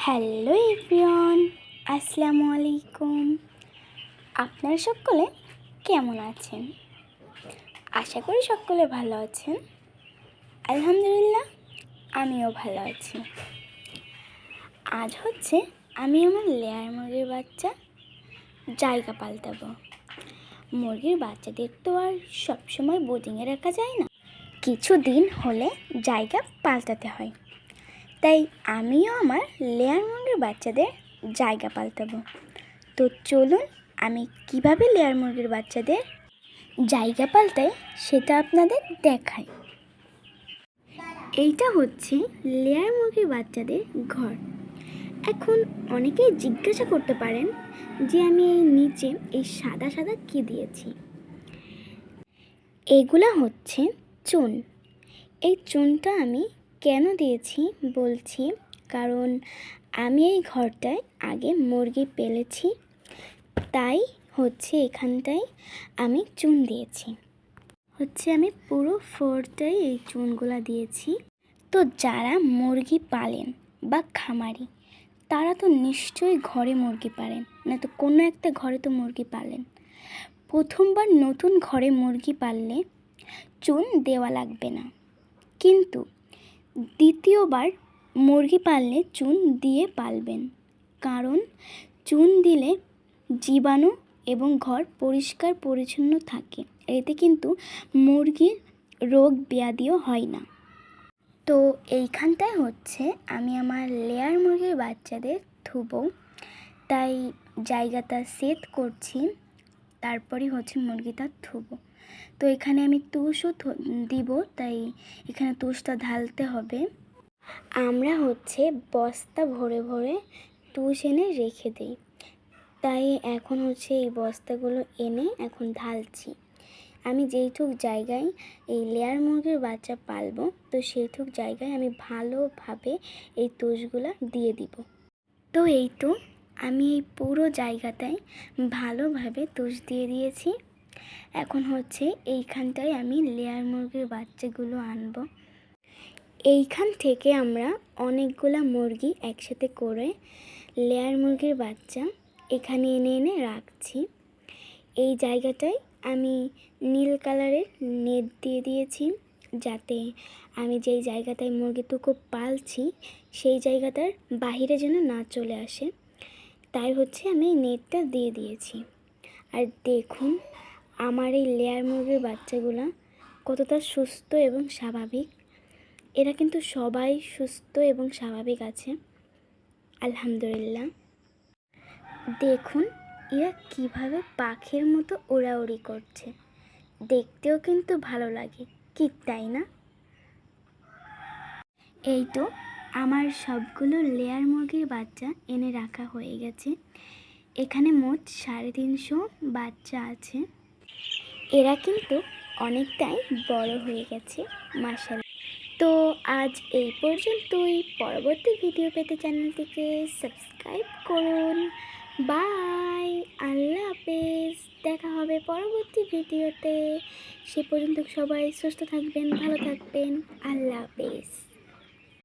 Hello everyone, আসসালামু আলাইকুম। আপনারা সকলে কেমন আছেন? আশা করি সকলে ভালো আছেন। আলহামদুলিল্লাহ, আমিও ভালো আছি। আজ আমি আমার লেয়ার মুরগির বাচ্চা জায়গা পাল্টাবো। মুরগির বাচ্চাদের তো আর সবসময় বোর্ডিংয়ে রাখা যায় না, কিছু দিন হলে জায়গা পাল্টাতে হয়। তাই আমিও আমার লেয়ার মুরগির বাচ্চাদের জায়গা পাল্টাবো। তো চলুন আমি কিভাবে লেয়ার মুরগির বাচ্চাদের জায়গা পাল্টাই সেটা আপনাদের দেখাই। এইটা হচ্ছে লেয়ার মুরগির বাচ্চাদের ঘর। এখন অনেকেই জিজ্ঞাসা করতে পারেন যে আমি এই নিচে এই সাদা সাদা কী দিয়েছি। এগুলা হচ্ছে চুন। এই চুনটা আমি কেন দিয়েছি বলছি, কারণ আমি এই ঘরটায় আগে মুরগি পেলেছি, তাই এখানটায় আমি চুন দিয়েছি। আমি পুরো ফ্লোরটাই এই চুনগুলা দিয়েছি। তো যারা মুরগি পালেন বা খামারি, তারা তো নিশ্চয়ই ঘরে মুরগি পালেন, না তো কোনো একটা ঘরে তো মুরগি পালেন। প্রথমবার নতুন ঘরে মুরগি পাললে চুন দেওয়া লাগবে না, কিন্তু দ্বিতীয়বার মুরগি পাললে চুন দিয়ে পালবেন, কারণ চুন দিলে জীবাণু এবং ঘর পরিষ্কার পরিচ্ছন্ন থাকে। এতে কিন্তু মুরগির রোগ ব্যাধিও হয় না। তো এইখানটায় আমি আমার লেয়ার মুরগির বাচ্চাদের ধুবো, তাই জায়গাটা সেট করছি, তারপরই মুরগিটা ধুবো। তো এখানে আমি তুষও দিব, তাই এখানে তুষটা ঢালতে হবে। আমরা বস্তা ভরে ভরে তুষ এনে রেখে দিই, তাই এখন এই বস্তাগুলো এনে এখন ঢালছি। আমি যেইটুক জায়গায় এই লেয়ার মুরগির বাচ্চা পালবো, তো সেইটুক জায়গায় আমি ভালোভাবে এই তুষগুলো দিয়ে দিব। তো আমি এই পুরো জায়গাটায় ভালোভাবে তুষ দিয়ে দিয়েছি। এখন এইখানটায় আমি লেয়ার মুরগির বাচ্চাগুলো আনবো। এইখান থেকে আমরা অনেকগুলা মুরগি একসাথে করে লেয়ার মুরগির বাচ্চা এখানে এনে এনে রাখছি। এই জায়গাটায় আমি নীল কালারের নেট দিয়ে দিয়েছি, যাতে আমি যেই জায়গাটায় মুরগিটুকু পালছি সেই জায়গাটার বাহিরে যেন না চলে আসে, তাই আমি নেটটা দিয়ে দিয়েছি। আর দেখুন আমার এই লেয়ার মুরগির বাচ্চাগুলো কতটা সুস্থ এবং স্বাভাবিক। এরা কিন্তু সবাই সুস্থ এবং স্বাভাবিক আছে, আলহামদুলিল্লাহ। দেখুন এরা কিভাবে পাখির মতো ওড়াউড়ি করছে, দেখতেও কিন্তু ভালো লাগে, কি তাই না? এই তো আমার সবগুলো লেয়ার মুরগির বাচ্চা এনে রাখা হয়ে গেছে। এখানে মোট 350 বাচ্চা আছে। এরা কিন্তু অনেকটাই বড় হয়ে গেছে, মাশাআল্লাহ। তো আজ এই পর্যন্তই। পরবর্তী ভিডিও পেতে চ্যানেলটিকে সাবস্ক্রাইব করুন। বাই, আল্লাহ হাফেজ। দেখা হবে পরবর্তী ভিডিওতে। সে পর্যন্ত সবাই সুস্থ থাকবেন, ভালো থাকবেন। আল্লাহ হাফেজ।